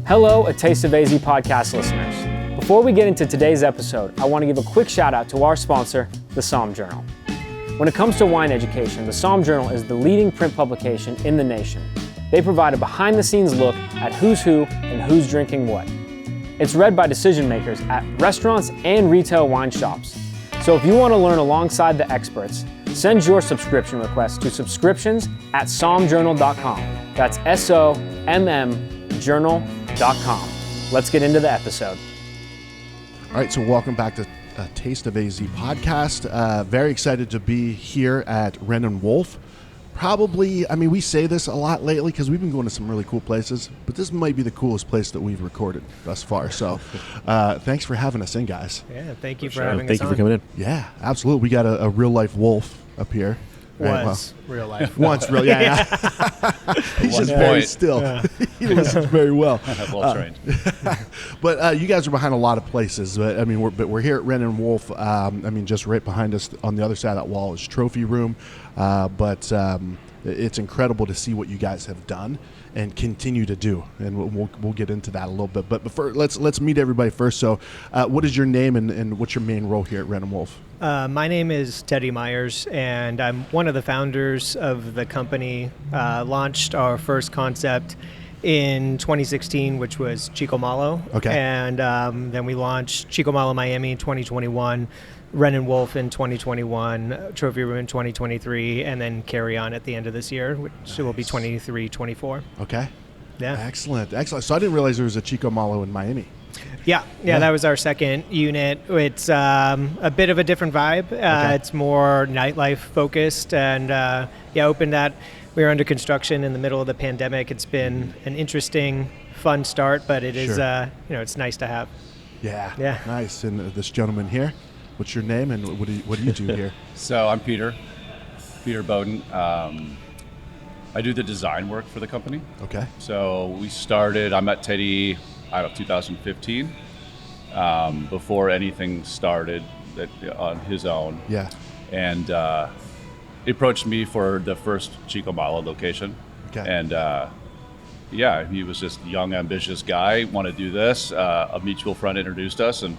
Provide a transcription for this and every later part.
Hello, A Taste of AZ podcast listeners. Before we get into today's episode, I want to give a quick shout out to our sponsor, the Somm Journal. When it comes to wine education, the Somm Journal is the leading print publication in the nation. They provide a behind-the-scenes look at who's who and who's drinking what. It's read by decision makers at restaurants and retail wine shops. So if you want to learn alongside the experts, send your subscription request to subscriptions@sommjournal.com. That's SOMM journal.com. Let's get into the episode. All right, so welcome back to Taste of AZ podcast. Very excited to be here at Wren and Wolf. Probably, I mean, we say this a lot lately because we've been going to some really cool places, but this might be the coolest place that we've recorded thus far. So thanks for having us in, guys. Yeah, thank you for having us on. Thank you for coming in. Yeah, absolutely. We got a real-life wolf up here. Real life. Once, real, yeah. He's just very still. Yeah. He listens very well. Well trained. But you guys are behind a lot of places. But I mean, we're here at Wren and Wolf. I mean, just right behind us on the other side of that wall is Trophy Room. But it's incredible to see what you guys have done and continue to do, and we'll get into that a little bit. But before, let's meet everybody first. So, what is your name and what's your main role here at Wren and Wolf? My name is Teddy Myers, and I'm one of the founders of the company. Launched our first concept in 2016, which was Chico Malo. Okay. And then we launched Chico Malo Miami in 2021, Wren and Wolf in 2021, Trophy Room in 2023, and then Carry On at the end of this year, which will be 23-24. Okay. Yeah. Excellent. So I didn't realize there was a Chico Malo in Miami. Yeah, that was our second unit. It's a bit of a different vibe. Okay. It's more nightlife focused, and opened that. We were under construction in the middle of the pandemic. It's been an interesting, fun start, but it is, it's nice to have. Yeah. Nice. And this gentleman here, what's your name and what do you do here? So I'm Peter Bowden. I do the design work for the company. Okay. So I met Teddy, 2015, before anything started on his own. Yeah. And he approached me for the first Chico Malo location. Okay. And he was just a young, ambitious guy, want to do this. A mutual friend introduced us, and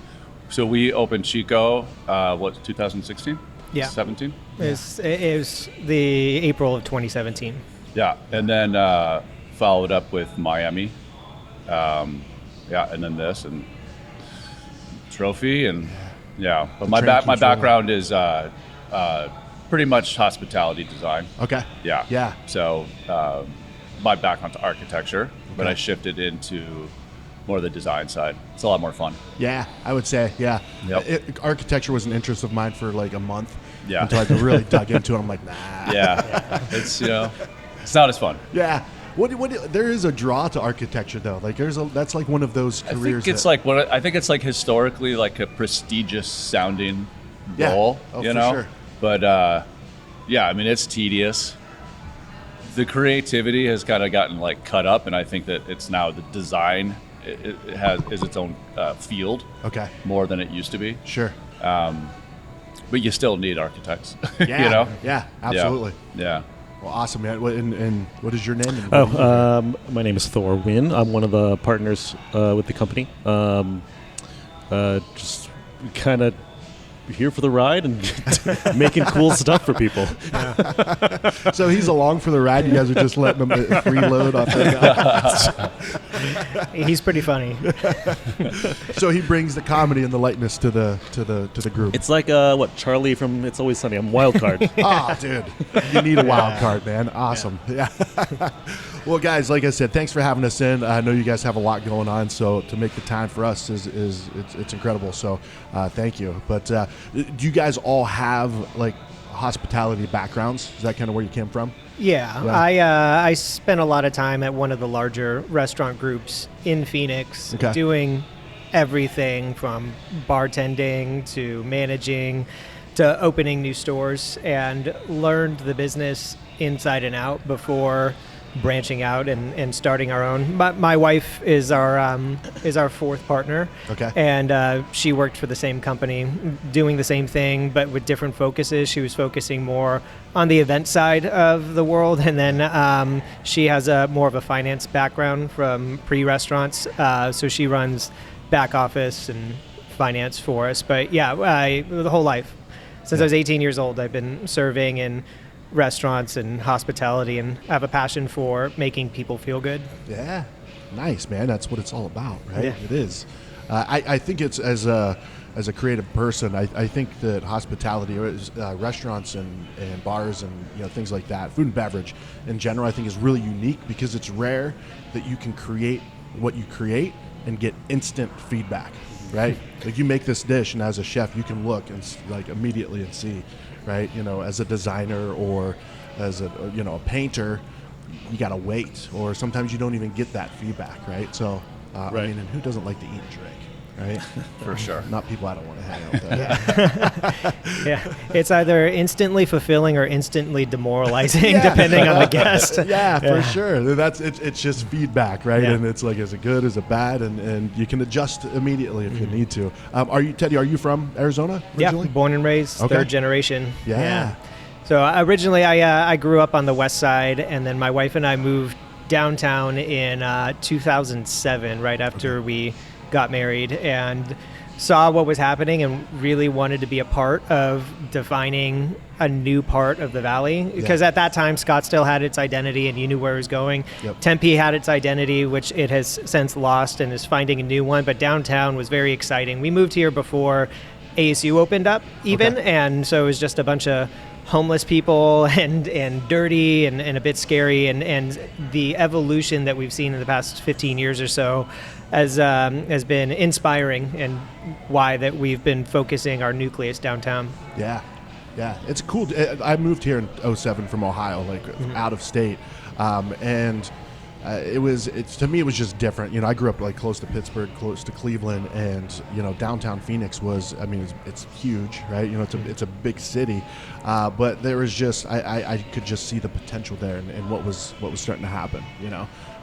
so we opened Chico, 2016? Yeah. 17? It was the April of 2017. Yeah, and then followed up with Miami. And then this and Trophy, and But my background is pretty much hospitality design. Okay. Yeah. So my background's architecture, but I shifted into more of the design side. It's a lot more fun. Yeah, I would say, yeah. Yep. Architecture was an interest of mine for like a month. Yeah. Until I really dug into it. I'm like, nah. Yeah. It's it's not as fun. Yeah. What there is a draw to architecture though. Like that's like one of those careers. I think it's like historically like a prestigious sounding role. Oh, for sure. But I mean, it's tedious. The creativity has kind of gotten like cut up, and I think that it's now the design is its own field. Okay. More than it used to be. Sure. But you still need architects. Yeah. Yeah. Absolutely. Yeah. Well, awesome, man. And what is your name? My name is Thor Wynn. I'm one of the partners with the company. Just kind of here for the ride and making cool stuff for people. So he's along for the ride. You guys are just letting him freeload off the He's pretty funny. So he brings the comedy and the lightness to the group. It's like Charlie from It's Always Sunny. I'm wild card. Oh, dude, you need a wild card, man. Awesome. Yeah. Well, guys, like I said, thanks for having us in. I know you guys have a lot going on, so to make the time for us is it's incredible. So thank you. But do you guys all have like hospitality backgrounds? Is that kind of where you came from? Yeah. I spent a lot of time at one of the larger restaurant groups in Phoenix, doing everything from bartending to managing to opening new stores, and learned the business inside and out before branching out and starting our own. My wife is our fourth partner. Okay. And she worked for the same company, doing the same thing, but with different focuses. She was focusing more on the event side of the world, and then she has more of a finance background from pre-restaurants, so she runs back office and finance for us. But yeah, the whole life. Since I was 18 years old, I've been serving in restaurants and hospitality, and have a passion for making people feel good. Yeah, nice, man. That's what it's all about, right? Yeah. It is. I think it's as a creative person, I think that hospitality, restaurants and bars and things like that, food and beverage in general, I think is really unique because it's rare that you can create what you create and get instant feedback. Right, like you make this dish, and as a chef, you can look and like immediately and see, right? As a designer or as a painter, you gotta wait, or sometimes you don't even get that feedback, right? So, right. I mean, and who doesn't like to eat and drink, right? For sure. Not people I don't want to hang out with. Yeah, it's either instantly fulfilling or instantly demoralizing, depending on the guest. Yeah, for sure. It's just feedback, right? Yeah. And it's like, is it good, is it bad, and you can adjust immediately if you need to. Teddy? Are you from Arizona originally? Yeah, born and raised, third generation. Yeah. So originally, I grew up on the west side, and then my wife and I moved downtown in 2007, right after we got married, and saw what was happening and really wanted to be a part of defining a new part of the valley, because at that time Scottsdale had its identity and you knew where it was going. Yep. Tempe had its identity, which it has since lost and is finding a new one, but downtown was very exciting. We moved here before ASU opened up even, and so it was just a bunch of homeless people and dirty and a bit scary, and the evolution that we've seen in the past 15 years or so has been inspiring, and why that we've been focusing our nucleus downtown. Yeah, it's cool. I moved here in 2007 from Ohio, out of state, and to me it was just different. I grew up like close to Pittsburgh, close to Cleveland, and downtown Phoenix was, it's huge, right? It's a big city, but there was just I could just see the potential there and what was starting to happen.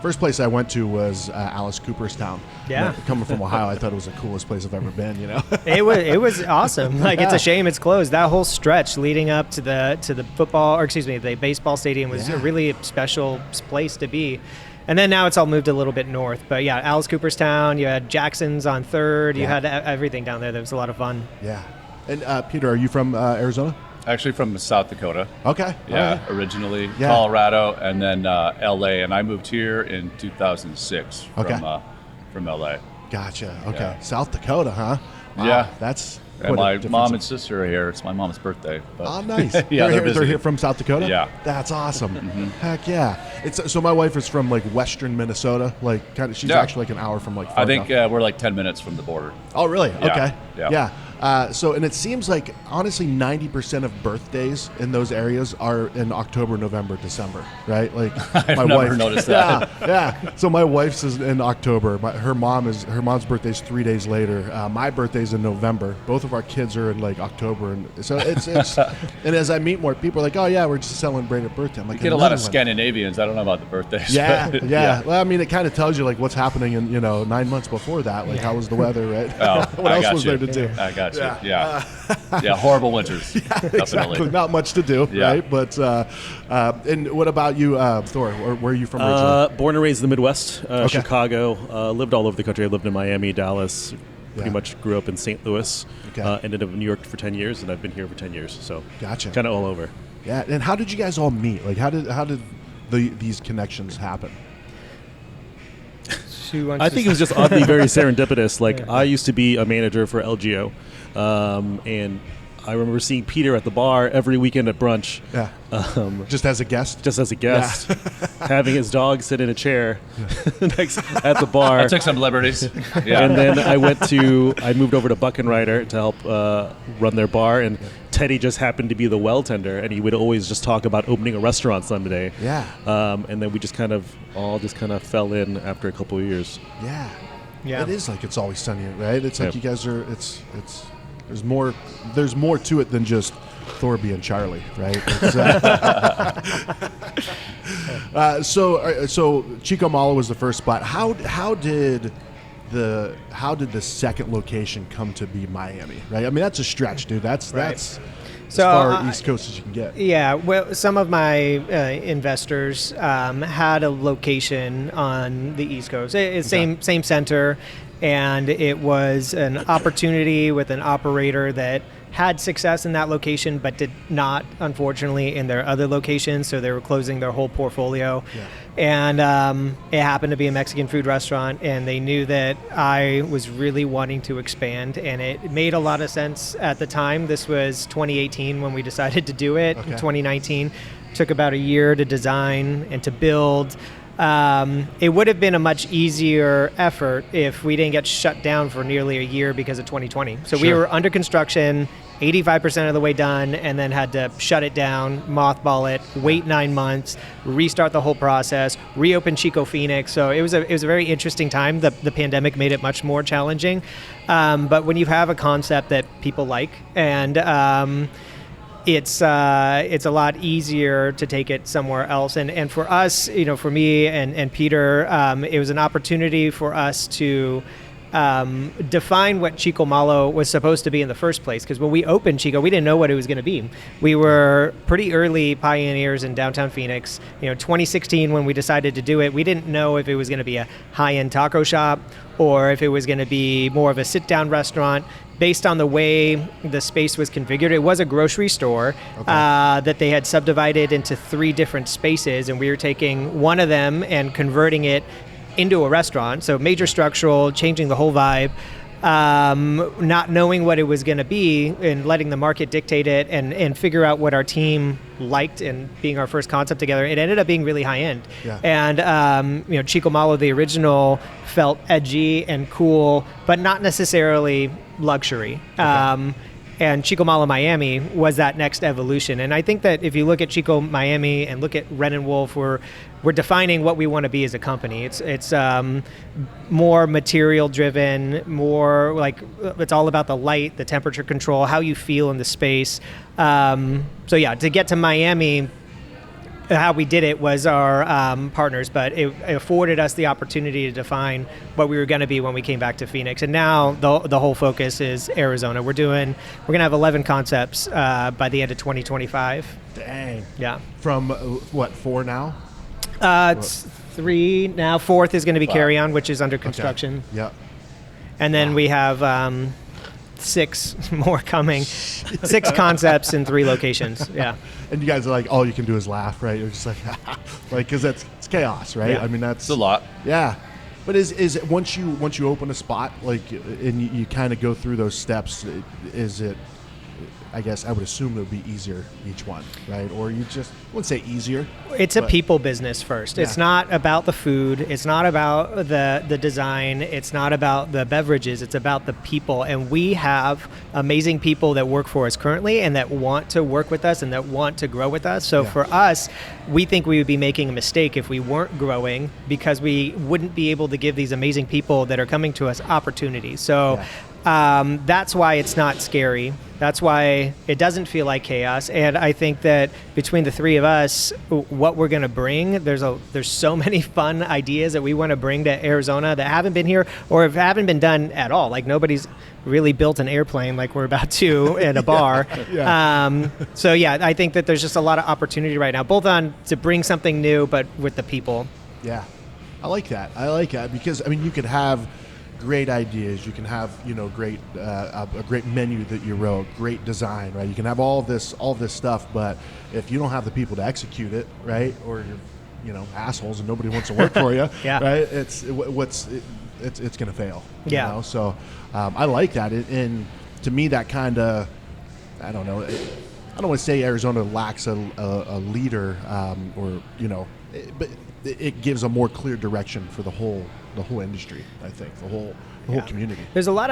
First place I went to was Alice Cooperstown. Yeah. Coming from Ohio, I thought it was the coolest place I've ever been. It was awesome. It's a shame it's closed. That whole stretch leading up to the the baseball stadium was a really special place to be. And then now it's all moved a little bit north. But yeah, Alice Cooperstown, you had Jackson's on 3rd, you had everything down there. That was a lot of fun. Yeah. And Peter, are you from Arizona? Actually from South Dakota. Okay. Yeah, originally Colorado, and then LA, and I moved here in 2006 from LA. Gotcha. Okay. Yeah. South Dakota, huh? Wow. Yeah. That's And my mom and sister are here. It's my mom's birthday. But oh, nice. yeah, they're here from South Dakota? Yeah. That's awesome. Heck yeah. So my wife is from western Minnesota, she's actually an hour from I think we're 10 minutes from the border. Oh, really? Yeah. Okay. Yeah. And it seems like, honestly, 90% of birthdays in those areas are in October, November, December, right? I've my never wife, noticed that. Yeah. So my wife's is in October. Her mom's birthday's 3 days later. My birthday's in November. Both of our kids are in October, and so it's and as I meet more people, are like, oh yeah, we're just celebrating a birthday. I'm like, you get a lot of Scandinavians. I don't know about the birthdays. Yeah. Well, I mean, it kind of tells you what's happening in 9 months before that. How was the weather, right? Oh, what else was there to do? I got you. Yeah. Yeah, horrible winters. Definitely. Exactly. Not much to do, right? But and what about you, Thor? Where are you from originally? Born and raised in the Midwest, Chicago. Lived all over the country. I lived in Miami, Dallas. Pretty much grew up in St. Louis. Ended up in New York for 10 years, and I've been here for 10 years. So gotcha. Kind of all over. Yeah. And how did you guys all meet? How did these connections happen? I think it was just oddly very serendipitous. I used to be a manager for LGO, and I remember seeing Peter at the bar every weekend at brunch. Yeah. Just as a guest? Just as a guest. Having his dog sit in a chair next at the bar. I took some liberties. Yeah. And then I moved over to Buck and Ryder to help run their bar, and Teddy just happened to be the well tender, and he would always just talk about opening a restaurant someday. Yeah. And then we just kind of fell in after a couple of years. Yeah. Yeah. It is It's Always Sunny, right? It's you guys are, there's more to it than just Thorby and Charlie, right? So Chico Malo was the first spot. How did the second location come to be Miami? Right. I mean, that's a stretch, dude. That's as far East Coast as you can get. Yeah. Well, some of my investors had a location on the East Coast. Same center, and it was an opportunity with an operator that had success in that location, but did not, unfortunately, in their other locations. So they were closing their whole portfolio. Yeah. And it happened to be a Mexican food restaurant, and they knew that I was really wanting to expand, and it made a lot of sense at the time. This was 2018 when we decided to do it. Okay. 2019 took about a year to design and to build. It would have been a much easier effort if we didn't get shut down for nearly a year because of 2020. So we were under construction, 85% of the way done, and then had to shut it down, mothball it, wait 9 months, restart the whole process, reopen Chico Phoenix. So it was a very interesting time. The pandemic made it much more challenging. But when you have a concept that people like, and it's a lot easier to take it somewhere else. And for us, for me and Peter, it was an opportunity for us to define what Chico Malo was supposed to be in the first place. Because when we opened Chico, we didn't know what it was going to be. We were pretty early pioneers in downtown Phoenix. 2016 when we decided to do it, we didn't know if it was going to be a high-end taco shop or if it was going to be more of a sit-down restaurant. Based on the way the space was configured, it was a grocery store that they had subdivided into 3 different spaces, and we were taking one of them and converting it into a restaurant. So major structural, changing the whole vibe, not knowing what it was going to be and letting the market dictate it and figure out what our team liked, and being our first concept together. It ended up being really high end. Yeah. And Chico Malo, the original, felt edgy and cool, but not necessarily luxury. Okay. And Chico Malo Miami was that next evolution. And I think that if you look at Chico Miami and look at Wren and Wolf, we're defining what we want to be as a company. It's more material driven, more like it's all about the light, the temperature control, how you feel in the space. So yeah, to get to Miami, how we did it was our partners, but it afforded us the opportunity to define what we were going to be when we came back to Phoenix. And now the whole focus is Arizona. We're going to have 11 concepts by the end of 2025. Dang. Yeah. From 4 now? It's 3 now. 4th is going to be Carry On, which is under construction. Okay. Yeah. And then we have 6 more coming. 6 concepts in 3 locations. Yeah. And you guys are like, all you can do is laugh, right? You're just like, because it's chaos, right? Yeah. I mean, that's it's a lot. Yeah. But is it once you open a spot, like, and you kind of go through those steps, is it? I guess I would assume it would be easier each one, right? Or you just I wouldn't say easier. It's a people business first. Yeah. It's not about the food. It's not about the design. It's not about the beverages. It's about the people. And we have amazing people that work for us currently and that want to work with us and that want to grow with us. So for us, we think we would be making a mistake if we weren't growing, because we wouldn't be able to give these amazing people that are coming to us opportunities. So that's why it's not scary. That's why it doesn't feel like chaos. And I think that between the 3 of us, what we're going to bring, there's so many fun ideas that we want to bring to Arizona that haven't been here or haven't been done at all. Like nobody's really built an airplane like we're about to at a bar. So yeah, I think that there's just a lot of opportunity right now, both on to bring something new, but with the people. Yeah, I like that because I mean, you could have great ideas, you can have great a great menu that you wrote, great design, right? You can have all this stuff, but if you don't have the people to execute it, right, or you're assholes and nobody wants to work for you, right? It's going to fail. You know? So I like that, and to me that kind of I don't know. I don't want to say Arizona lacks a leader, but it gives a more clear direction for the whole industry. I think the whole community. There's a lot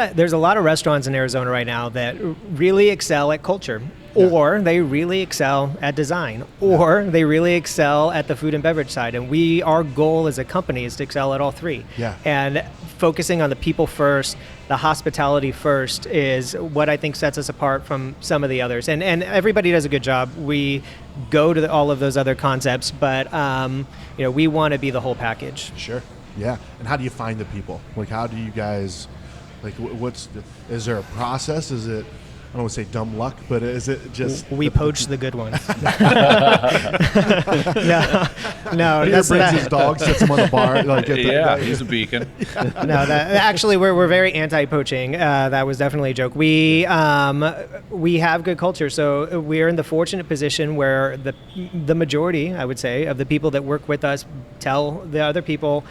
of restaurants in Arizona right now that really excel at culture, or they really excel at design, or they really excel at the food and beverage side. And our goal as a company is to excel at all 3. Yeah. And focusing on the people first, the hospitality first is what I think sets us apart from some of the others. And everybody does a good job. We go to all of those other concepts, but we want to be the whole package. Sure. Yeah. And how do you find the people? Like, how do you guys, like, is there a process? Is it, I don't want to say dumb luck, but is it just... We poach the good ones. No. Peter brings his dog, sets him on the bar. Like, he's a beacon. No, actually, we're very anti-poaching. That was definitely a joke. We have good culture, so we're in the fortunate position where the majority, I would say, of the people that work with us tell the other people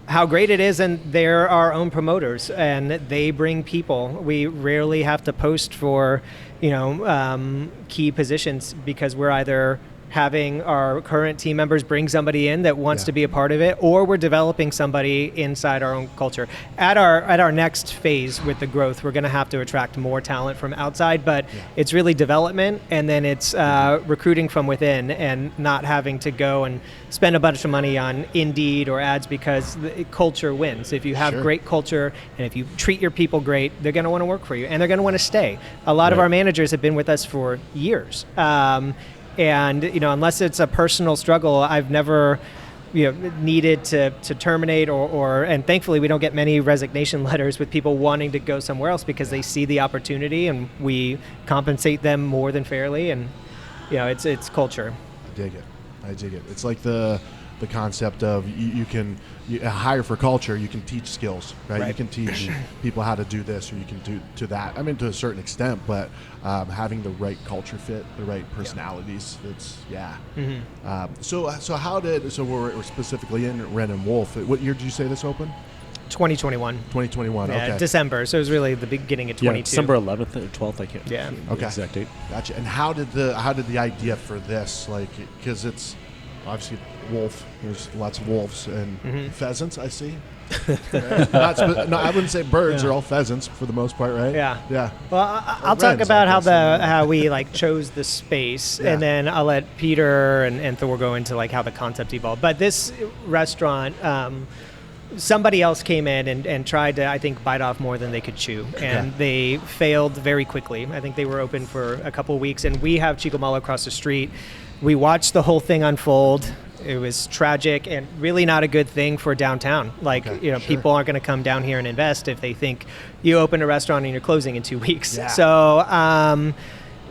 how great it is, and they're our own promoters, and they bring people. We rarely have to post for, key positions because we're either having our current team members bring somebody in that wants to be a part of it, or we're developing somebody inside our own culture. At our next phase with the growth, we're going to have to attract more talent from outside, but it's really development, and then it's recruiting from within, and not having to go and spend a bunch of money on Indeed or ads, because the culture wins. If you have great culture and if you treat your people great, they're going to want to work for you, and they're going to want to stay. A lot of our managers have been with us for years. And unless it's a personal struggle, I've never needed to terminate or and thankfully we don't get many resignation letters with people wanting to go somewhere else because they see the opportunity, and we compensate them more than fairly, and it's culture. I dig it. It's like the concept of you can hire for culture. You can teach skills, right? You can teach people how to do this, or you can do to that. I mean, to a certain extent, but having the right culture fit, the right personalities. It's So how did we're specifically in Wren and Wolf? What year did you say this opened? 2021. 2021. Yeah, okay. December. So it was really the beginning of 22. Yeah, December 11th or 12th. I can't. Yeah. Okay. Exact date. Gotcha. And how did the idea for this, like, because it's obviously wolf. There's lots of wolves and pheasants. I see. No, I wouldn't say birds. They're all pheasants for the most part, right? Yeah. Yeah. Well, I'll talk about how we chose the space, and then I'll let Peter and Thor go into how the concept evolved. But this restaurant, somebody else came in and tried to, I think, bite off more than they could chew, and they failed very quickly. I think they were open for a couple of weeks, and we have Chico across the street. We watched the whole thing unfold. It was tragic and really not a good thing for downtown. People aren't going to come down here and invest if they think you open a restaurant and you're closing in 2 weeks. Yeah. So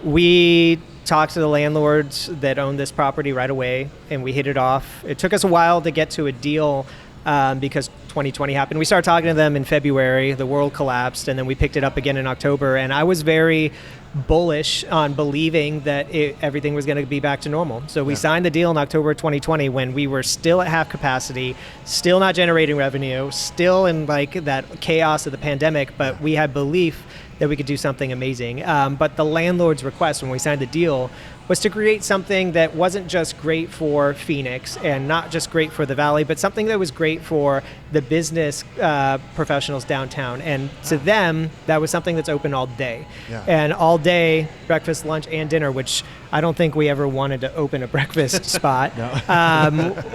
we talked to the landlords that owned this property right away, and we hit it off. It took us a while to get to a deal because 2020 happened. We started talking to them in February. The world collapsed, and then we picked it up again in October. And I was very bullish on believing that everything was going to be back to normal. So we signed the deal in October 2020 when we were still at half capacity, still not generating revenue, still in that chaos of the pandemic, but we had belief that we could do something amazing. But the landlord's request when we signed the deal was to create something that wasn't just great for Phoenix and not just great for the Valley, but something that was great for the business professionals downtown. And to them, that was something that's open all day. Yeah. And all day, breakfast, lunch, and dinner, which I don't think we ever wanted to open a breakfast spot.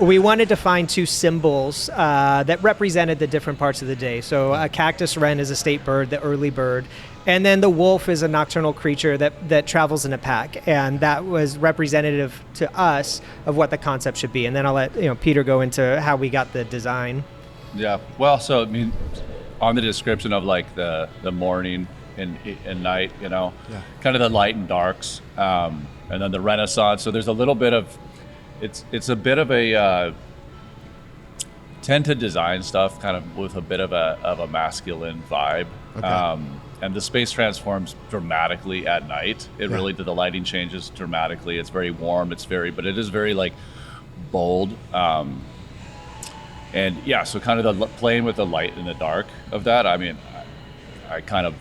We wanted to find two symbols that represented the different parts of the day. So a cactus wren is a state bird, the early bird. And then the wolf is a nocturnal creature that travels in a pack, and that was representative to us of what the concept should be. And then I'll let Peter go into how we got the design. Yeah, well, so I mean, on the description of the morning and night, kind of the light and darks, and then the Renaissance. So there's a little bit of, it's a bit of a tend to design stuff kind of with a bit of a masculine vibe. Okay. And the space transforms dramatically at night. The lighting changes dramatically. It's very warm. But it is very bold. And so kind of playing with the light and the dark of that. I mean, I kind of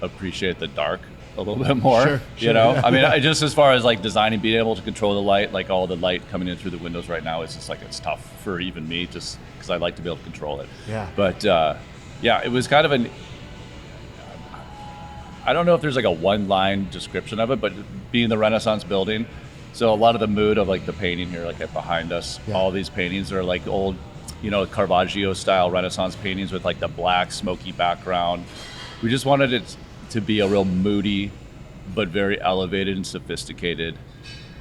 appreciate the dark a little bit more, Sure. I mean, just as far as designing, being able to control the light, all the light coming in through the windows right now, it's just it's tough for even me, just because I like to be able to control it. Yeah. But it was kind of I don't know if there's a one-line description of it, but being the Renaissance building, so a lot of the mood of the painting here, behind us, all these paintings are old Caravaggio style Renaissance paintings with like the black smoky background. We just wanted it to be a real moody but very elevated and sophisticated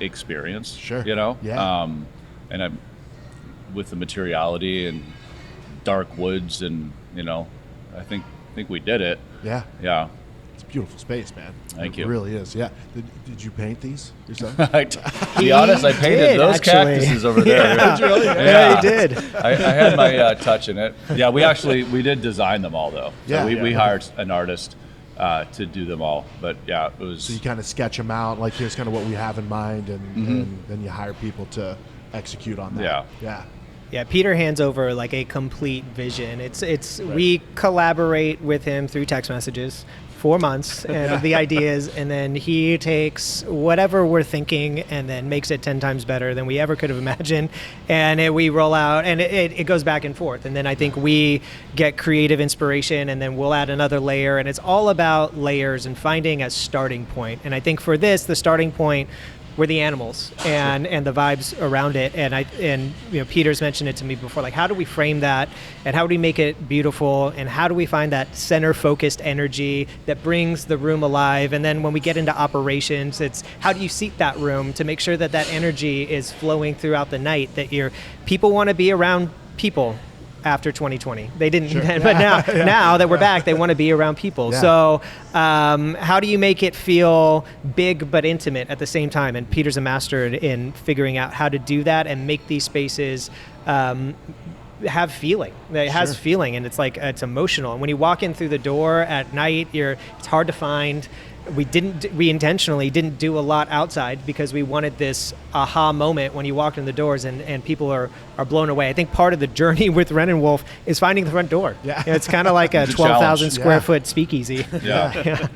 experience. Sure. Yeah. And with the materiality and dark woods, and I think we did it. Yeah. Yeah. It's a beautiful space, man. Thank you. It really is. Yeah. Did you paint these yourself? To be honest, I painted those cactuses over there. Yeah. Did you really? Yeah, you did. I had my touch in it. Yeah, we did design them all though. So Yeah. we hired an artist to do them all. But yeah, it was. So you kind of sketch them out, like here's kind of what we have in mind, and then you hire people to execute on that. Yeah. Yeah. Yeah, Peter hands over like a complete vision. We collaborate with him through text messages 4 months and the ideas, and then he takes whatever we're thinking and then makes it 10 times better than we ever could have imagined, and we roll out, and it goes back and forth, and then I think we get creative inspiration, and then we'll add another layer, and it's all about layers and finding a starting point. And I think for this, the starting point were the animals and the vibes around it, and Peter's mentioned it to me before, like how do we frame that, and how do we make it beautiful, and how do we find that center focused energy that brings the room alive, and then when we get into operations, it's how do you seat that room to make sure that energy is flowing throughout the night, that people want to be around people. After 2020, they didn't, but now that we're back, they want to be around people. Yeah. So, how do you make it feel big but intimate at the same time? And Peter's a master in figuring out how to do that and make these spaces have feeling. It has feeling, and it's emotional. And when you walk in through the door at night, it's hard to find. We intentionally didn't do a lot outside because we wanted this aha moment when you walk in the doors and people are blown away. I think part of the journey with Wren and Wolf is finding the front door. Yeah. It's kind of like a 12,000 square foot speakeasy. Yeah.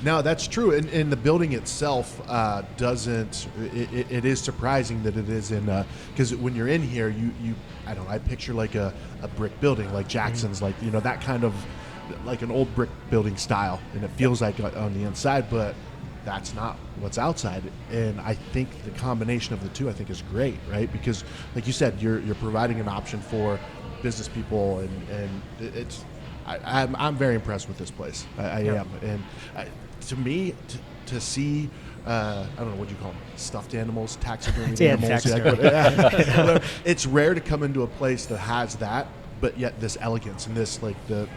No, that's true. And the building itself doesn't. It is surprising that it is in because when you're in here, I don't know. I picture like a brick building, like Jackson's, like that kind of. Like an old brick building style, and it feels like on the inside, but that's not what's outside. And I think the combination of the two, I think, is great, right? Because, like you said, you're providing an option for business people, and I'm very impressed with this place. I am, and to me, to see. I don't know what you call them, stuffed animals, taxidermy animals. Taxidermy. It's rare to come into a place that has that. But yet this elegance and this like the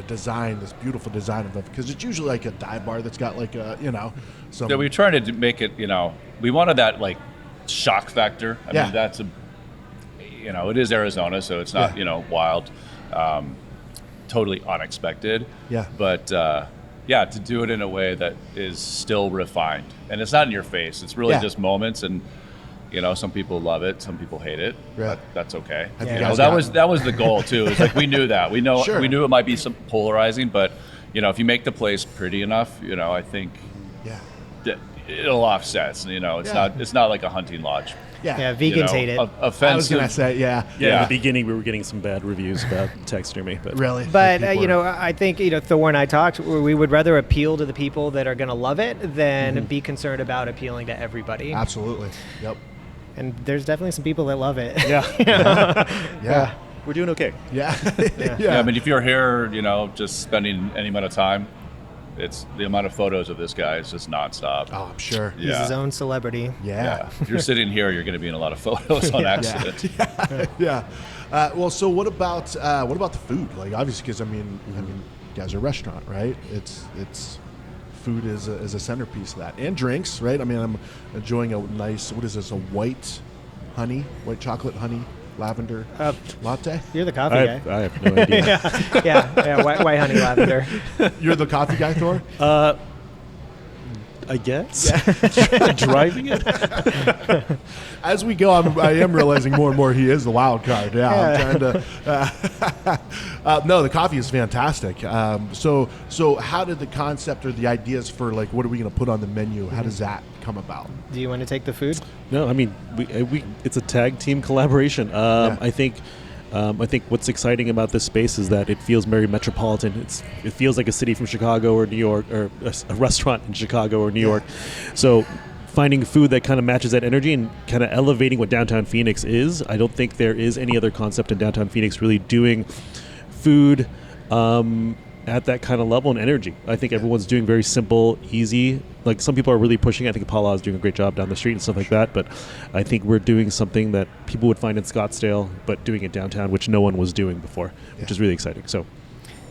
design, this beautiful design of it, because it's usually like a dive bar that's got like a some. Yeah, we tried to make it. We wanted that like shock factor. I mean, that's it is Arizona, so it's not wild, totally unexpected. Yeah. But to do it in a way that is still refined, and it's not in your face. It's really just moments and. Some people love it, some people hate it. Right. That's okay. That was the goal too. It's like we knew that. We knew it might be some polarizing, but if you make the place pretty enough, I think that it'll offset. It's not like a hunting lodge. Yeah, vegans hate it. Offensive. I was gonna say, Yeah, in the beginning we were getting some bad reviews about taxidermy, but really. But I think Thor and I talked. We would rather appeal to the people that are going to love it than be concerned about appealing to everybody. Absolutely. Yep. And there's definitely some people that love it. Yeah. We're doing okay. Yeah. Yeah. I mean, if you're here, just spending any amount of time, it's the amount of photos of this guy is just nonstop. Oh, I'm sure. He's his own celebrity. Yeah. If you're sitting here, you're going to be in a lot of photos on accident. Yeah. Well, so what about the food? Like, obviously, because I mean, you guys are a restaurant, right? It's food is a centerpiece of that, and drinks, right? I mean, I'm enjoying a nice, what is this, a white chocolate honey lavender latte? You're the coffee guy. I have no idea. yeah, white honey lavender. You're the coffee guy, Thor? I guess. Driving it. As we go, I am realizing more and more he is the wild card. Yeah. I'm trying to. No, the coffee is fantastic. So how did the concept or the ideas for like what are we going to put on the menu? How does that come about? Do you want to take the food? No, I mean we it's a tag team collaboration. I think what's exciting about this space is that it feels very metropolitan. It feels like a city from Chicago or New York, or a restaurant in Chicago or New York. So finding food that kind of matches that energy and kind of elevating what downtown Phoenix is. I don't think there is any other concept in downtown Phoenix really doing food at that kind of level and energy. I think everyone's doing very simple, easy. Like some people are really pushing. I think Paula is doing a great job down the street and stuff like that. But I think we're doing something that people would find in Scottsdale, but doing it downtown, which no one was doing before, which is really exciting. So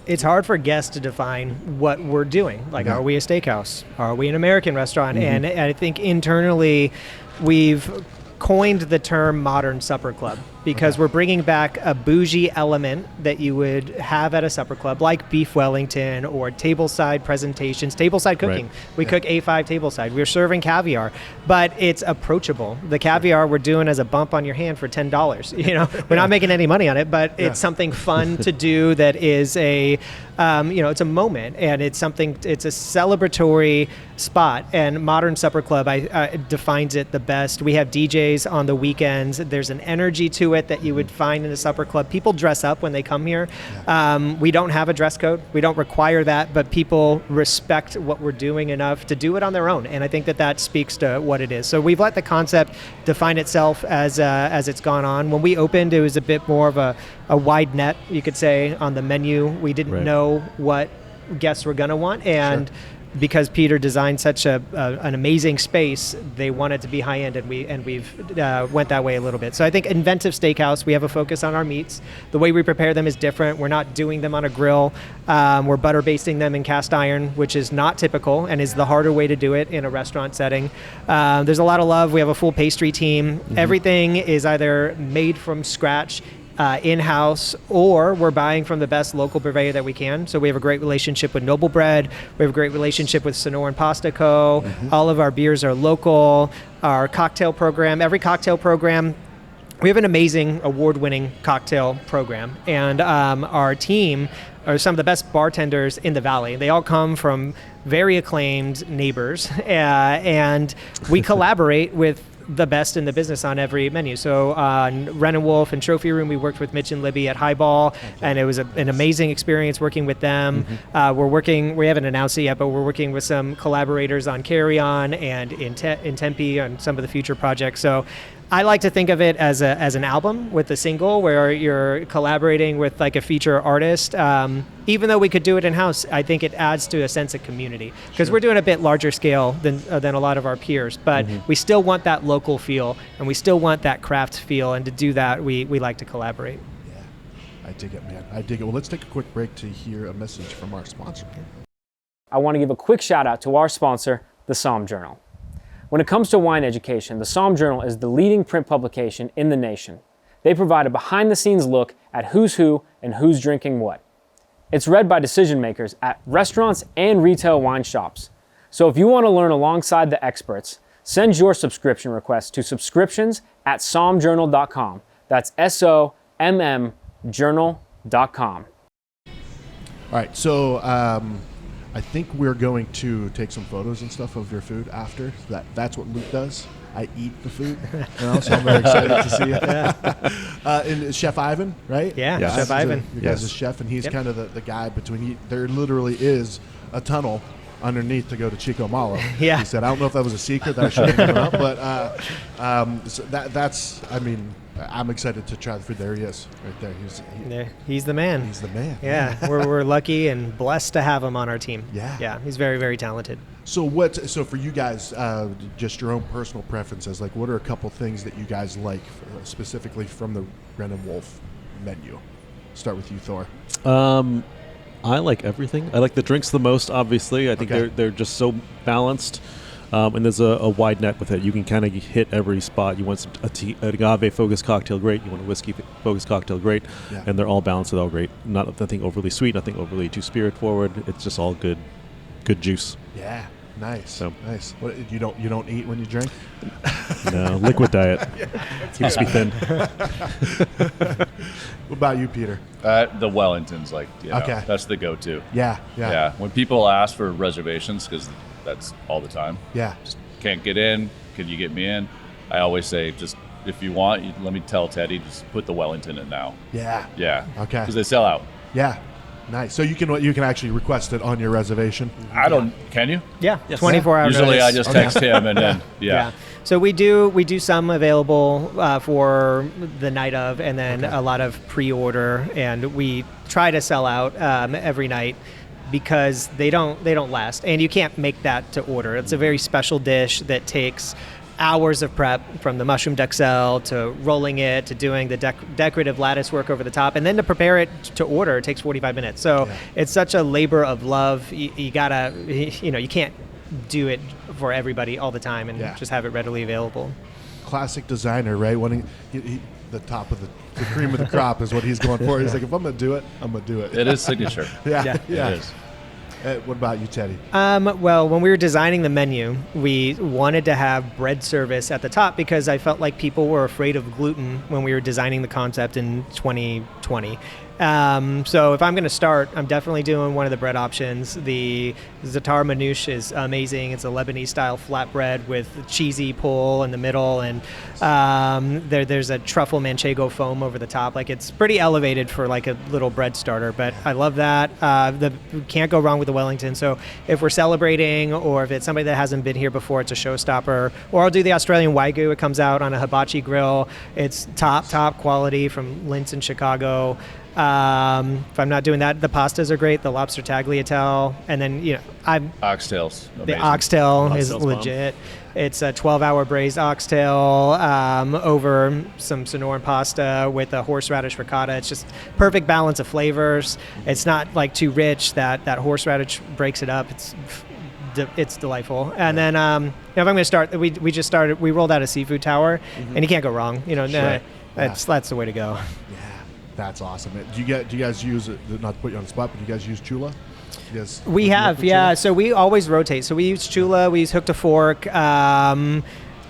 it's hard for guests to define what we're doing. Like, are we a steakhouse? Are we an American restaurant? And I think internally we've coined the term modern supper club because we're bringing back a bougie element that you would have at a supper club, like beef Wellington or tableside presentations, tableside cooking. We cook A5 tableside. We're serving caviar, but it's approachable. The caviar we're doing as a bump on your hand for $10. You know, we're not making any money on it, but it's something fun to do that is a, it's a moment, and it's something. It's a celebratory spot. And Modern Supper Club defines it the best. We have DJs on the weekends. There's an energy to it that you would find in a supper club. People dress up when they come here. We don't have a dress code. We don't require that, but people respect what we're doing enough to do it on their own. And I think that speaks to what it is. So we've let the concept define itself as it's gone on. When we opened, it was a bit more of a wide net, you could say, on the menu. We didn't know what guests were going to want. And because Peter designed such an amazing space, they want it to be high end, and we've went that way a little bit. So I think inventive steakhouse. We have a focus on our meats. The way we prepare them is different. We're not doing them on a grill. We're butter basting them in cast iron, which is not typical and is the harder way to do it in a restaurant setting. There's a lot of love. We have a full pastry team. Everything is either made from scratch, in-house, or we're buying from the best local purveyor that we can. So we have a great relationship with Noble Bread. We have a great relationship with Sonoran Pasta Co. All of our beers are local. Our cocktail program, every cocktail program, we have an amazing award-winning cocktail program. And our team are some of the best bartenders in the Valley. They all come from very acclaimed neighbors. And we collaborate with the best in the business on every menu. So on Wren and Wolf and Trophy Room, we worked with Mitch and Libby at Highball, and it was an amazing experience working with them. We haven't announced it yet, but we're working with some collaborators on Carry On and in Tempe on some of the future projects. So I like to think of it as an album with a single where you're collaborating with like a feature artist. Even though we could do it in-house, I think it adds to a sense of community because we're doing a bit larger scale than a lot of our peers, but we still want that local feel and we still want that craft feel, and to do that, we like to collaborate. Yeah, I dig it, man. I dig it. Well, let's take a quick break to hear a message from our sponsor. I want to give a quick shout out to our sponsor, the Somm Journal. When it comes to wine education, the Somm Journal is the leading print publication in the nation. They provide a behind-the-scenes look at who's who and who's drinking what. It's read by decision makers at restaurants and retail wine shops. So if you want to learn alongside the experts, send your subscription request to subscriptions@sommjournal.com. That's SOMM journal.com. All right, so I think we're going to take some photos and stuff of your food after. That's what Luke does. I eat the food, so I'm very excited to see it. And Chef Ivan, right? Yeah, Chef Ivan. You guys' chef, and he's kind of the guy between. There literally is a tunnel underneath to go to Chico Malo. Yeah. He said, I don't know if that was a secret that I should have given up, but so that's, I mean, I'm excited to try the food. There he is, right there. He's the man. He's the man. Yeah, we're lucky and blessed to have him on our team. Yeah, he's very, very talented. So so for you guys, just your own personal preferences, like what are a couple things that you guys like specifically from the Wren and Wolf menu? Start with you, Thor. I like everything. I like the drinks the most, obviously. I think they're just so balanced. And there's a wide net with it. You can kind of hit every spot. You want an agave-focused cocktail, great. You want a whiskey-focused cocktail, great. Yeah. And they're all balanced. They're all great. Nothing overly sweet, nothing overly too spirit-forward. It's just all good juice. Yeah, nice. So nice. What, you don't eat when you drink? No, liquid diet. Keeps me thin. What about you, Peter? The Wellingtons, okay. That's the go-to. Yeah. When people ask for reservations, because that's all the time. Yeah. Just can't get in. Could you get me in? I always say, just if you want, let me tell Teddy, just put the Wellington in now. Yeah. Yeah. Okay. Because they sell out. Yeah. Nice. So you can actually request it on your reservation. Can you? Yeah, Yes. 24 hours. Usually I just text him and then So we do some available for the night of, and then a lot of pre-order, and we try to sell out every night because they don't last, and you can't make that to order. It's a very special dish that takes hours of prep, from the mushroom duxelle to rolling it to doing the decorative lattice work over the top, and then to prepare it to order. It takes 45 minutes. So it's such a labor of love. You gotta, you can't do it for everybody all the time and just have it readily available. Classic designer, right? Wanting the top of the cream of the crop is what he's going for. He's like, if I'm going to do it, I'm going to do it. It is signature. Yeah. It is. What about you, Teddy? Well, when we were designing the menu, we wanted to have bread service at the top because I felt like people were afraid of gluten when we were designing the concept in 2020. So if I'm going to start, I'm definitely doing one of the bread options. The za'atar manouche is amazing. It's a Lebanese-style flatbread with cheesy pull in the middle, and there's a truffle manchego foam over the top. Like, it's pretty elevated for like a little bread starter, but I love that. Can't go wrong with the Wellington. So if we're celebrating, or if it's somebody that hasn't been here before, it's a showstopper. Or I'll do the Australian Wagyu. It comes out on a hibachi grill. It's top quality from Linz in Chicago. If I'm not doing that, the pastas are great. The lobster tagliatelle, and then oxtails. The oxtail is legit. It's a 12-hour braised oxtail over some Sonoran pasta with a horseradish ricotta. It's just perfect balance of flavors. It's not like too rich that horseradish breaks it up. It's delightful. And then if I'm going to start, we rolled out a seafood tower, and you can't go wrong. That's the way to go. Yeah. That's awesome. Do you guys use, not to put you on the spot, but do you guys use chula? We have, yeah. So we always rotate. So we use chula, we use hook to fork. I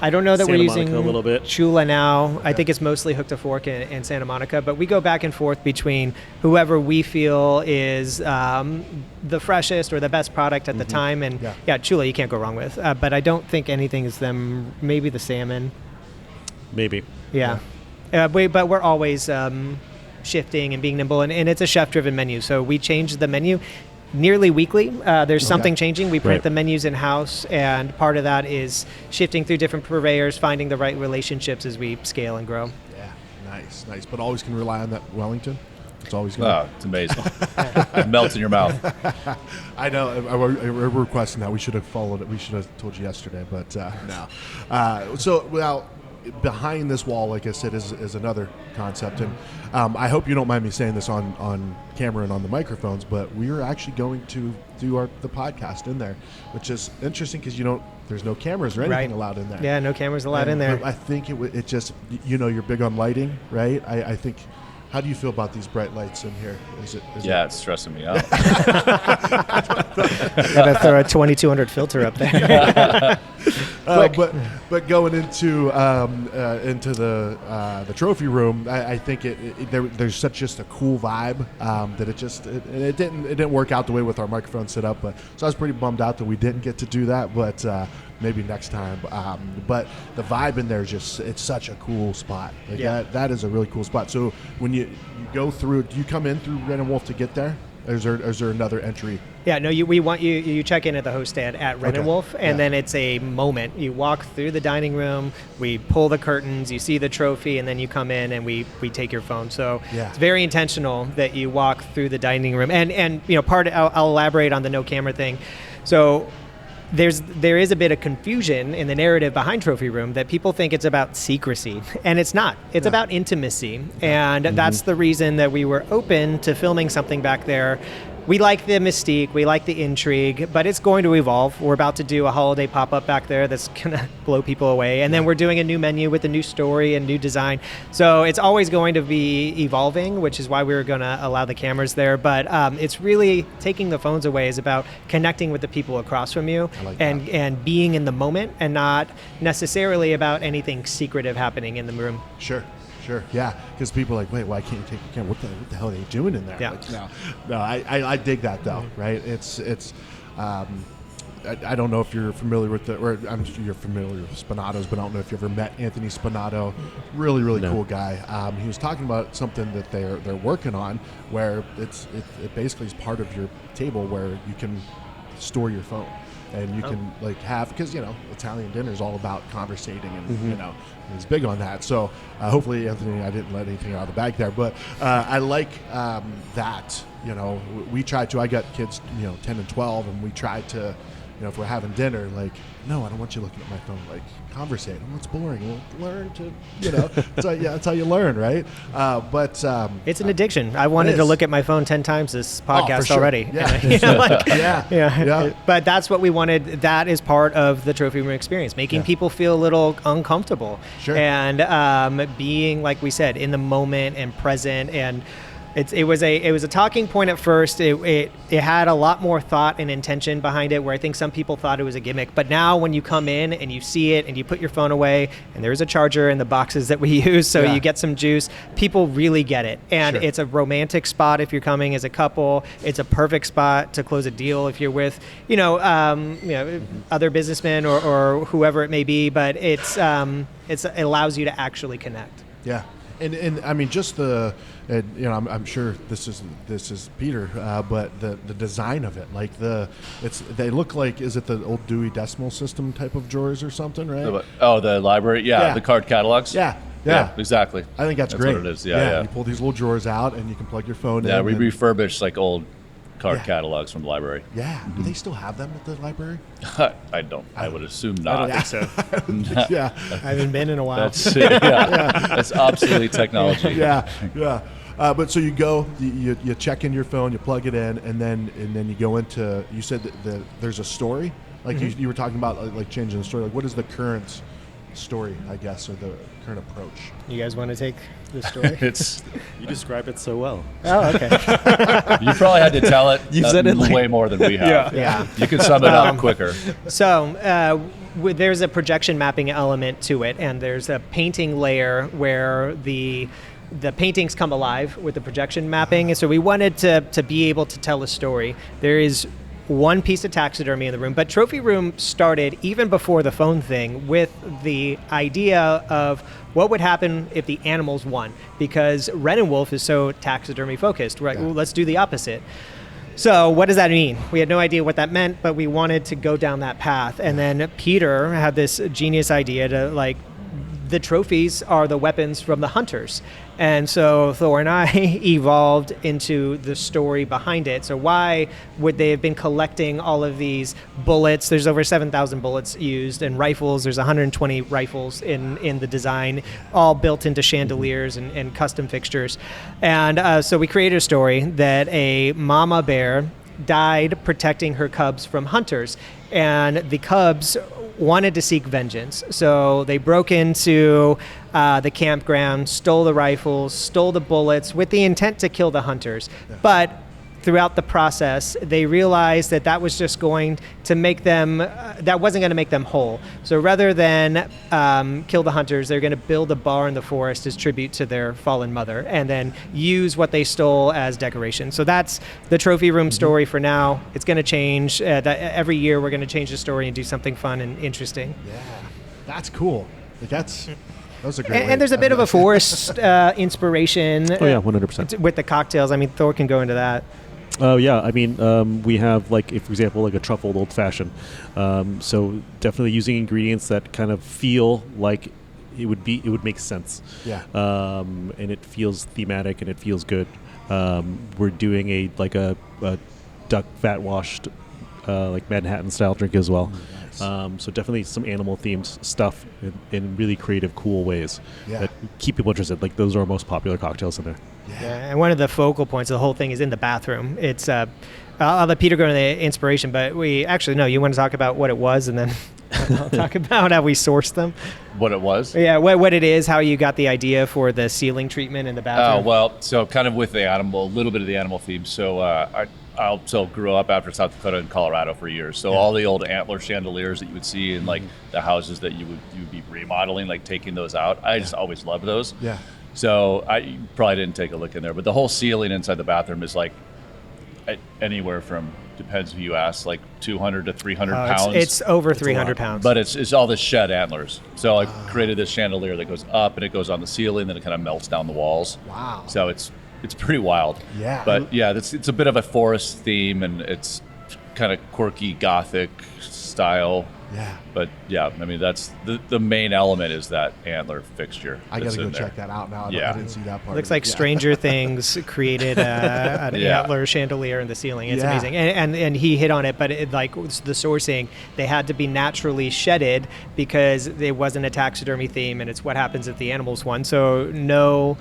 don't know that Santa we're Monica using a little bit. chula now. Okay. I think it's mostly hook to fork and Santa Monica, but we go back and forth between whoever we feel is the freshest or the best product at the time. And chula you can't go wrong with. But I don't think anything is them. Maybe the salmon. Maybe. Yeah. But we're always shifting and being nimble, and it's a chef-driven menu, so we change the menu nearly weekly. There's something changing. We print the menus in-house, and part of that is shifting through different purveyors, finding the right relationships as we scale and grow. Yeah, nice. But always can rely on that Wellington. It's always good. Oh, it's amazing. It melts in your mouth. I know. We're requesting that. We should have followed it. We should have told you yesterday, but no. Behind this wall, like I said, is another concept, and I hope you don't mind me saying this on camera and on the microphones, but we are actually going to do the podcast in there, which is interesting because there's no cameras or anything allowed in there. Yeah, no cameras allowed in there. I think it just you're big on lighting, right? I think. How do you feel about these bright lights in here? It's stressing me out. Gotta throw a 2200 filter up there. But going into the trophy room, I think there's such just a cool vibe that it didn't work out the way with our microphone set up. So I was pretty bummed out that we didn't get to do that, but maybe next time. But the vibe in there it's such a cool spot. That is a really cool spot. So when you go through, do you come in through Wren and Wolf to get there? Or is there another entry? Yeah, no, we want you check in at the host stand at Wren and Wolf, and then it's a moment. You walk through the dining room, we pull the curtains, you see the trophy, and then you come in and we take your phone. So it's very intentional that you walk through the dining room. And I'll elaborate on the no camera thing. So there is a bit of confusion in the narrative behind Trophy Room that people think it's about secrecy, and it's not. It's about intimacy, and that's the reason that we were open to filming something back there. We like the mystique, we like the intrigue, but it's going to evolve. We're about to do a holiday pop-up back there that's going to blow people away, and then we're doing a new menu with a new story and new design. So it's always going to be evolving, which is why we were going to allow the cameras there. But it's really taking the phones away is about connecting with the people across from you and being in the moment, and not necessarily about anything secretive happening in the room. Sure, yeah, because people are like, wait, why can't you take your camera? What the hell are they doing in there? Yeah. No, I dig that though, right? It's I don't know if you're familiar with or I'm sure you're familiar with Spinato's, but I don't know if you ever met Anthony Spinato. Really cool guy. He was talking about something that they're working on, where it basically is part of your table where you can store your phone. And you can like have, because Italian dinner is all about conversating, and he's big on that. So hopefully, Anthony, I didn't let anything out of the bag there, but I like that. We try to. I got kids, 10 and 12, and we try to, if we're having dinner, like, no, I don't want you looking at my phone. Like, conversate. Oh, it's boring. Well, learn to, that's how you learn, right? But it's an addiction. I wanted to look at my phone 10 times this podcast sure. already. Yeah. Yeah. But that's what we wanted. That is part of the trophy room experience, making people feel a little uncomfortable. Sure. And being, like we said, in the moment and present. And it was a talking point at first. It had a lot more thought and intention behind it, where I think some people thought it was a gimmick. But now when you come in and you see it and you put your phone away, and there's a charger in the boxes that we use, so you get some juice, people really get it. And it's a romantic spot if you're coming as a couple. It's a perfect spot to close a deal if you're with, other businessmen or whoever it may be. But it allows you to actually connect. Yeah. And I mean, just I'm sure this is Peter, but the design of it, like they look like, is it the old Dewey Decimal System type of drawers or something, right? The library, the card catalogs. Yeah, exactly. I think that's great. What it is. Yeah. You pull these little drawers out, and you can plug your phone in. Yeah, we refurbish like old card catalogs from the library. Yeah. Do they still have them at the library? I don't. I would assume not. I don't think so. Yeah. I haven't been in a while. That's obsolete technology. Yeah. But so you go, you check in your phone, you plug it in, and then you go into. You said that there's a story, like you were talking about, like changing the story. Like, what is the current story, I guess, or the current approach? You guys want to take the story? You describe it so well. Oh, okay. You probably had to tell it. You've said it way more than we have. Yeah. You can sum it up quicker. So there's a projection mapping element to it, and there's a painting layer where the paintings come alive with the projection mapping. And so we wanted to be able to tell a story. There is one piece of taxidermy in the room, but Trophy Room started even before the phone thing with the idea of what would happen if the animals won, because Wren and Wolf is so taxidermy focused. We're like, well, let's do the opposite. So what does that mean? We had no idea what that meant, but we wanted to go down that path. And then Peter had this genius idea to the trophies are the weapons from the hunters. And so Thor and I evolved into the story behind it. So why would they have been collecting all of these bullets? There's over 7,000 bullets used, and rifles. There's 120 rifles in the design, all built into chandeliers and custom fixtures. And so we created a story that a mama bear died protecting her cubs from hunters. And the cubs wanted to seek vengeance. So they broke into the campground, stole the rifles, stole the bullets with the intent to kill the hunters. Yeah. But throughout the process, they realized that was just going to make them, that wasn't going to make them whole. So rather than kill the hunters, they're going to build a bar in the forest as tribute to their fallen mother, and then use what they stole as decoration. So that's the Trophy Room story for now. It's going to change. Every year we're going to change the story and do something fun and interesting. Yeah, that's cool. Those are great. And there's a bit of a forest inspiration. Oh yeah, 100%. With the cocktails. I mean, Thor can go into that. Oh yeah, I mean, we have for example, like a truffled old fashioned. So definitely using ingredients that kind of feel like it would make sense. Yeah. And it feels thematic and it feels good. We're doing a duck fat washed, like Manhattan style drink as well. Nice. So definitely some animal themed stuff in really creative, cool ways that keep people interested. Like those are our most popular cocktails in there. Yeah, and one of the focal points of the whole thing is in the bathroom. It's I'll let Peter go into the inspiration, but you want to talk about what it was, and then I'll talk about how we sourced them. What it was? Yeah, what it is, how you got the idea for the ceiling treatment in the bathroom. Oh, well, so kind of with the animal, a little bit of the animal theme. So I also grew up after South Dakota and Colorado for years. So all the old antler chandeliers that you would see in like the houses that you would be remodeling, like taking those out. I just always loved those. Yeah. So I probably didn't take a look in there, but the whole ceiling inside the bathroom is like anywhere from, depends who you ask, like 200 to 300 Oh, pounds. it's over 300 pounds. But it's all the shed antlers. So I created this chandelier that goes up and it goes on the ceiling, then it kind of melts down the walls. Wow. So it's pretty wild. Yeah. But yeah, it's a bit of a forest theme, and it's kind of quirky Gothic style. Yeah. But yeah, I mean, that's the main element is that antler fixture. I got that's to go in there. check that out now. Yeah. I didn't see that part. Looks of it. like Stranger Things created an Yeah. antler chandelier in the ceiling. It's Yeah. amazing, and he hit on it. But like the sourcing, they had to be naturally shedded because it wasn't a taxidermy theme, and it's what happens if the animals won. So no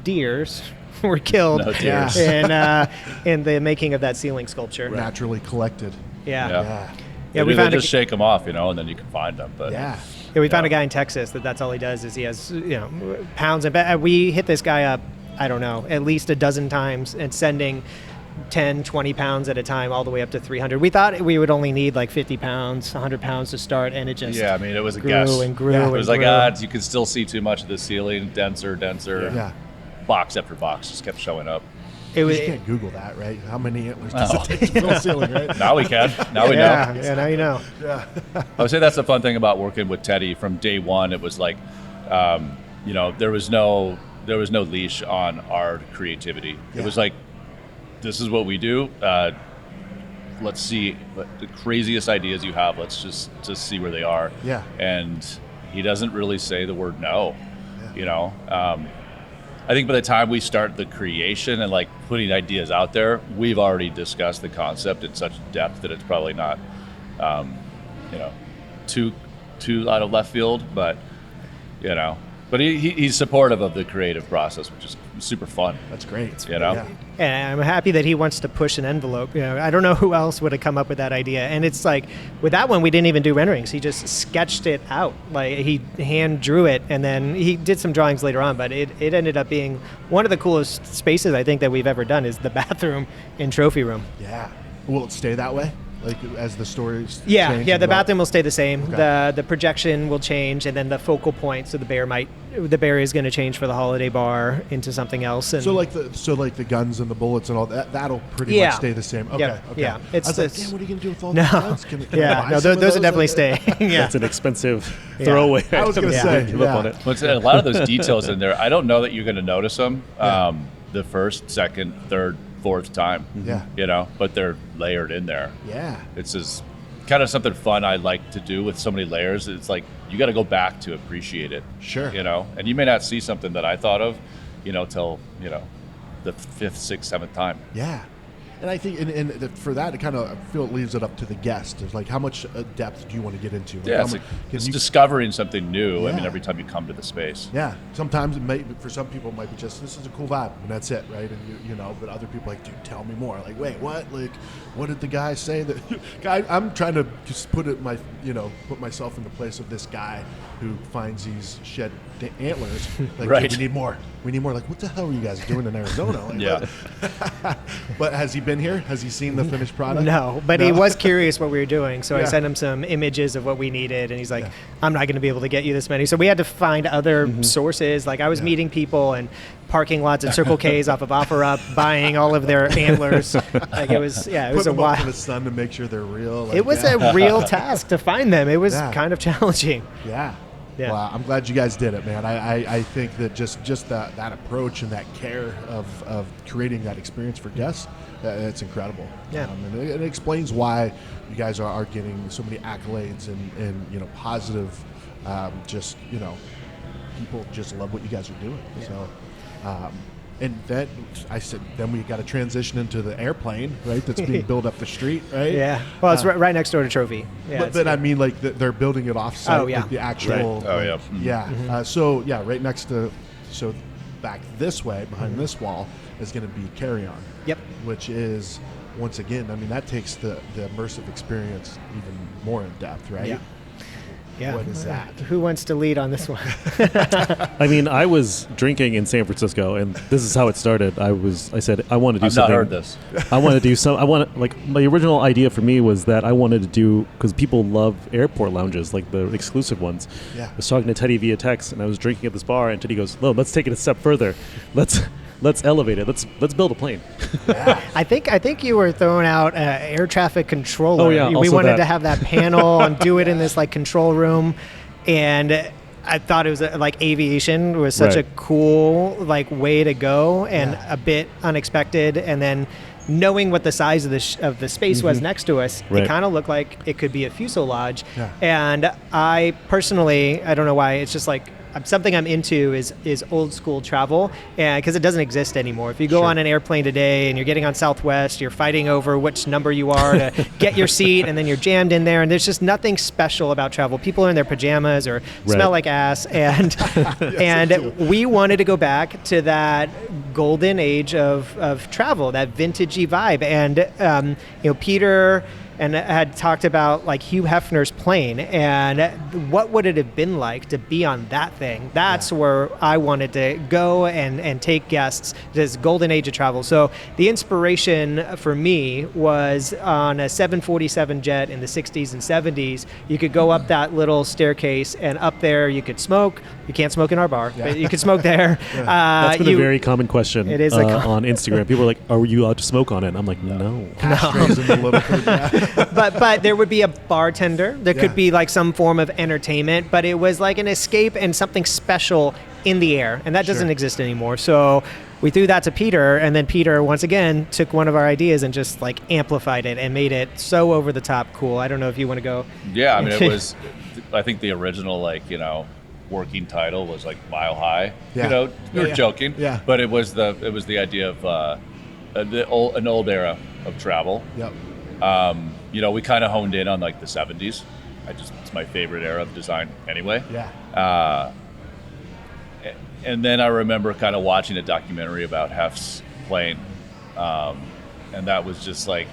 deers were killed No deers. in the making of that ceiling sculpture. Naturally collected. Yeah. Yeah. Yeah. Yeah, They we do- found they a- just shake them off, and then you can find them. But Yeah. Yeah, we found Yeah. a guy in Texas that's all he does is he has pounds and we hit this guy up, I don't know, at least a dozen times and sending 10, 20 pounds at a time all the way up to 300. We thought we would only need like 50 pounds, 100 pounds to start, and it just yeah, I mean, it was a grew guess. and grew Yeah. and It was like, grew. you can still see too much of the ceiling, denser. Yeah. Box after box just kept showing up. It was, You can't Google that, right? How many antlers does No. it take to fill a ceiling, right? Now we can. Now we yeah, know. yeah, now you know. I would say that's the fun thing about working with Teddy from day one. It was like, there was no leash on our creativity. Yeah. It was like, this is what we do. Let's see the craziest ideas you have. Let's just see where they are. Yeah. And he doesn't really say the word no. I think by the time we start the creation and like putting ideas out there, we've already discussed the concept in such depth that it's probably not, too out of left field. But he's supportive of the creative process, which is super fun. That's great. Yeah. And I'm happy that he wants to push an envelope. I don't know who else would have come up with that idea. And it's like, with that one, we didn't even do renderings. He just sketched it out. Like, he hand drew it, and then he did some drawings later on. But it ended up being one of the coolest spaces I think that we've ever done is the bathroom in Trophy Room. Yeah. Will it stay that way? Like as the stories Yeah, change yeah. and The develop? bathroom will stay the same. Okay. The projection will change, and then the focal point. So the bear is going to change for the holiday bar into something else. And So like the guns and the bullets and all that'll pretty Yeah. much stay the same. Okay. Yeah, Okay. yeah. It's I was like, this- damn, what are you gonna do with all No. these guns? Can I yeah, buy no, some of those will definitely Like, stay. Yeah. That's an expensive Yeah. throwaway. I was gonna item. say, Give yeah. up on it. But a lot of those details in there, I don't know that you're going to notice them the first, second, third, fourth time. Yeah. But they're layered in there. Yeah. It's just kind of something fun I like to do with so many layers. It's like you got to go back to appreciate it. Sure. And you may not see something that I thought of, till the fifth, sixth, seventh time. Yeah. And I think, for that, I feel it leaves it up to the guest. It's like, how much depth do you want to get into? Like, Yeah, how it's, much- like, can it's you- discovering something new. Yeah. Every time you come to the space. Yeah. Sometimes for some people, it might be just, this is a cool vibe, and that's it, right? And but other people are like, dude, tell me more. Like, wait, what? Like, what did the guy say? That guy, I'm trying to just put myself in the place of this guy who finds these shed antlers. Like, Right. dude, we need more. We need more. Like, what the hell are you guys doing in Arizona? Like, Yeah. what? But has he been here? Has he seen the finished product? No, but he was curious what we were doing, so I Yeah. sent him some images of what we needed, and he's like, Yeah. "I'm not going to be able to get you this many." So we had to find other sources. Like I was meeting people in parking lots at Circle K's off of OfferUp, buying all of their antlers. Like it was Put a them up in the wild. sun to make sure they're real. Like, It was yeah. a real task to find them. It was Yeah. kind of challenging. Yeah. Yeah. Well, I'm glad you guys did it, man. I think that just that approach and that care of creating that experience for guests, it's incredible. Yeah. And it explains why you guys are getting so many accolades and positive, people just love what you guys are doing. Yeah. So, and then I said, then we got to transition into the airplane, right? That's being built up the street, right? Yeah. Well, it's right next door to Trophy. Yeah. But I mean, like they're building it off site, Oh, yeah. like the actual. Right. Oh, yeah. Yeah. Yeah. Right next to, so back this way behind this wall is going to be Carry On. Yep. Which is, once again, I mean, that takes the immersive experience even more in depth, right? Yeah. Yeah. What is that? Who wants to lead on this one? I mean, I was drinking in San Francisco, and this is how it started. I said I want to do I've something. not heard this. I want to do my original idea for me was that I wanted to do, because people love airport lounges, like the exclusive ones. Yeah. I was talking to Teddy via text, and I was drinking at this bar, and Teddy goes, "No, let's take it a step further. Let's let's elevate it. Let's build a plane. I think you were throwing out air traffic controller. Oh, yeah, We also wanted that. to have that panel and do it in this like control room, and I thought it was like aviation was such Right. a cool like way to go and a bit unexpected, and then knowing what the size of the space was next to us, Right. it kind of looked like it could be a fuselage. Yeah. And I personally, I don't know why, it's just like something I'm into is old school travel, and because it doesn't exist anymore. If you go on an airplane today and you're getting on Southwest, you're fighting over which number you are to get your seat, and then you're jammed in there, and there's just nothing special about travel. People are in their pajamas or smell like ass, and and we wanted to go back to that golden age of travel, that vintagey vibe, and Peter and had talked about like Hugh Hefner's plane and what would it have been like to be on that thing. That's where I wanted to go and take guests, this golden age of travel. So the inspiration for me was on a 747 jet in the 60s and 70s. You could go up that little staircase, and up there you could smoke. You can't smoke in our bar, but you could smoke there. That's been a very common question It is on Instagram. People are like, are you allowed to smoke on it? And I'm like, no. Ashtrays in the little thing, but there would be a bartender. There could be like some form of entertainment, but it was like an escape and something special in the air, and that doesn't exist anymore. So we threw that to Peter, and then Peter once again took one of our ideas and just like amplified it and made it so over the top cool. I don't know if you want to go. Yeah, I mean, it was. I think the original working title was like Mile High. Yeah. We were joking. Yeah. But it was the idea of an old era of travel. Yep. We kind of honed in on like the 70s. It's my favorite era of design anyway. Yeah. And then I remember kind of watching a documentary about Hef's plane, and that was just like,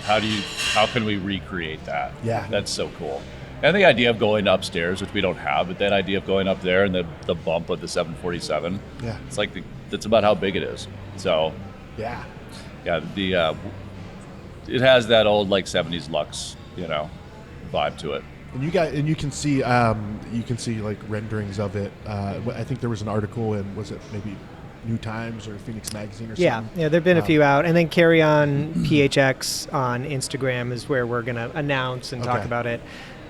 how can we recreate that? Yeah. That's so cool. And the idea of going upstairs, which we don't have, but that idea of going up there and the bump of the 747. Yeah. It's like that's about how big it is. So Yeah. yeah, it has that old like 70s Lux, vibe to it. And you can see like renderings of it. I think there was an article in, was it maybe New Times or Phoenix Magazine or something? Yeah, there've been a few out, and then Carry On PHX on Instagram is where we're gonna announce and talk about it.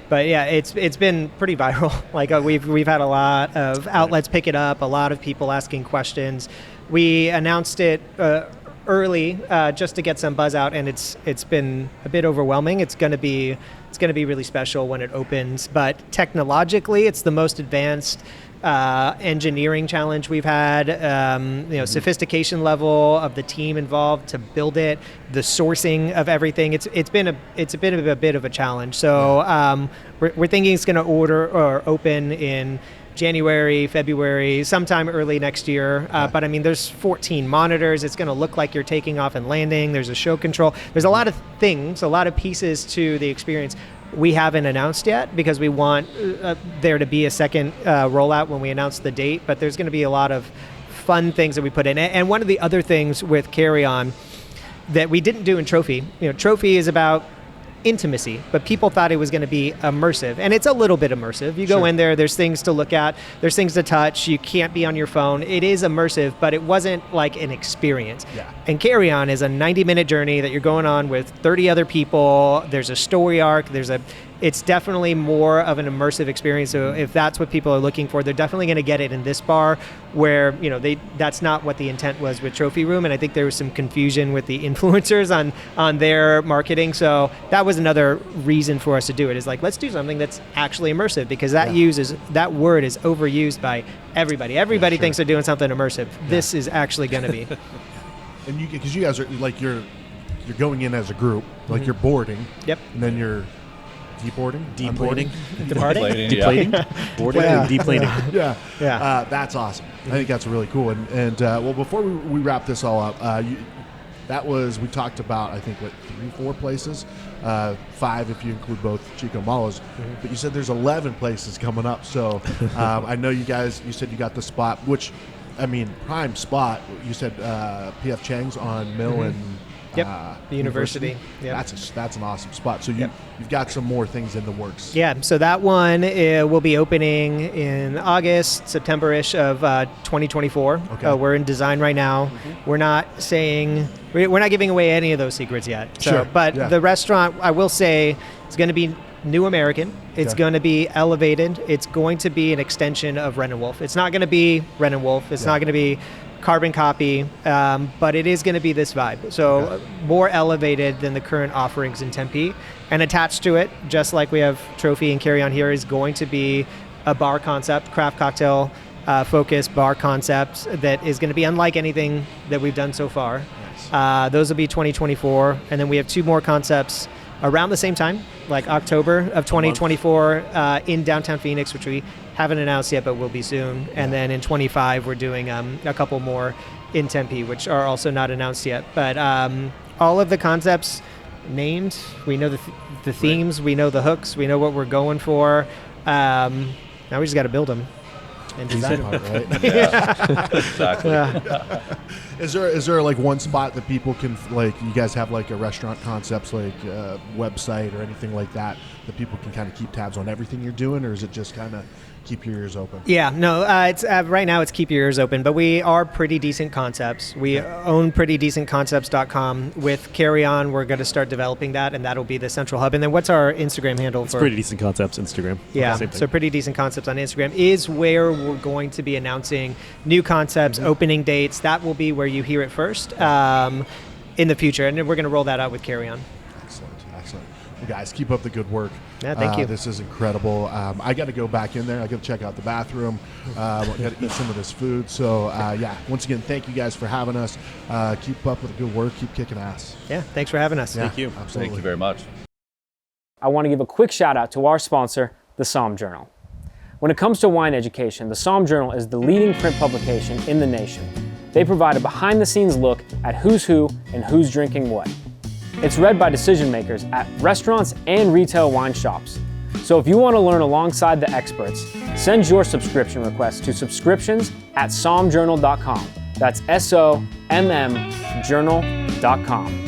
But yeah, it's been pretty viral. Like we've had a lot of outlets pick it up, a lot of people asking questions. We announced it early just to get some buzz out, and it's been a bit overwhelming. It's going to be really special when it opens. But technologically, it's the most advanced engineering challenge we've had. Sophistication level of the team involved to build it, the sourcing of everything. It's been a bit of a challenge. So we're thinking it's going to open in January, February, sometime early next year. But I mean, there's 14 monitors. It's going to look like you're taking off and landing. There's a show control. There's a lot of things, a lot of pieces to the experience we haven't announced yet because we want there to be a second rollout when we announce the date. But there's going to be a lot of fun things that we put in. And one of the other things with Carry On that we didn't do in Trophy, Trophy is about intimacy, but people thought it was going to be immersive, and it's a little bit immersive. You go in there, there's things to look at, there's things to touch, you can't be on your phone. It is immersive, but it wasn't like an experience. And Carry On is a 90-minute journey that you're going on with 30 other people. There's a story arc, it's definitely more of an immersive experience. So if that's what people are looking for, they're definitely going to get it in this bar where, that's not what the intent was with Trophy Room. And I think there was some confusion with the influencers on their marketing. So that was another reason for us to do it, is like, let's do something that's actually immersive, because that word is overused by everybody. Everybody thinks they're doing something immersive. This is actually going to be. And because you guys are like, you're going in as a group, like you're boarding. Yep. And then you're deboarding? Deplaning. Departing? Deplaning. Boarding and deplaning. Yeah. That's awesome. I think that's really cool. And well, before we wrap this all up, we talked about, I think, 3-4 places, 5 if you include both Chico Malos. But you said there's 11 places coming up. So I know you said you got the spot, which, I mean, prime spot. You said P.F. Chang's on Mill and Yep. The university. Yep. That's an awesome spot. So you've got some more things in the works. Yeah. So that one will be opening in August, September-ish of 2024. Okay. We're in design right now. We're not giving away any of those secrets yet. So, Sure. but Yeah. the restaurant, I will say, it's going to be new American. It's Okay. going to be elevated. It's going to be an extension of Wren and Wolf. It's not going to be Wren and Wolf. It's not going to be carbon copy, but it is going to be this vibe. So more elevated than the current offerings in Tempe. And attached to it, just like we have Trophy and Carry On here, is going to be a bar concept, craft cocktail focused bar concept that is going to be unlike anything that we've done so far. Nice. Those will be 2024. And then we have 2 more concepts around the same time, like October of 2024 in downtown Phoenix, which we haven't announced yet, but will be soon. And then in 25, we're doing a couple more in Tempe, which are also not announced yet. But all of the concepts named, we know the themes, we know the hooks, we know what we're going for. Now we just got to build them and design them. Right? Yeah, exactly. Is there like one spot that people can, like, you guys have like a restaurant concepts like website or anything like that people can kind of keep tabs on everything you're doing, or is it just kind of keep your ears open? Yeah, no, it's right now it's keep your ears open, but we are Pretty Decent Concepts. We own prettydecentconcepts.com. With Carry On, we're going to start developing that, and that'll be the central hub. And then what's our Instagram handle It's for? Pretty Decent Concepts Instagram. Yeah, Same thing. so Pretty Decent Concepts on Instagram is where we're going to be announcing new concepts, opening dates. That will be where you hear it first in the future, and then we're going to roll that out with Carry On. Excellent. Well, guys, keep up the good work. Yeah, thank you. This is incredible. I got to go back in there. I got to check out the bathroom. I got to eat some of this food. So, once again, thank you guys for having us. Keep up with the good work. Keep kicking ass. Yeah, thanks for having us. Yeah, Thank you. Absolutely. Thank you very much. I want to give a quick shout out to our sponsor, the Somm Journal. When it comes to wine education, the Somm Journal is the leading print publication in the nation. They provide a behind-the-scenes look at who's who and who's drinking what. It's read by decision makers at restaurants and retail wine shops. So if you want to learn alongside the experts, send your subscription request to subscriptions@sommjournal.com. That's SOMM journal.com.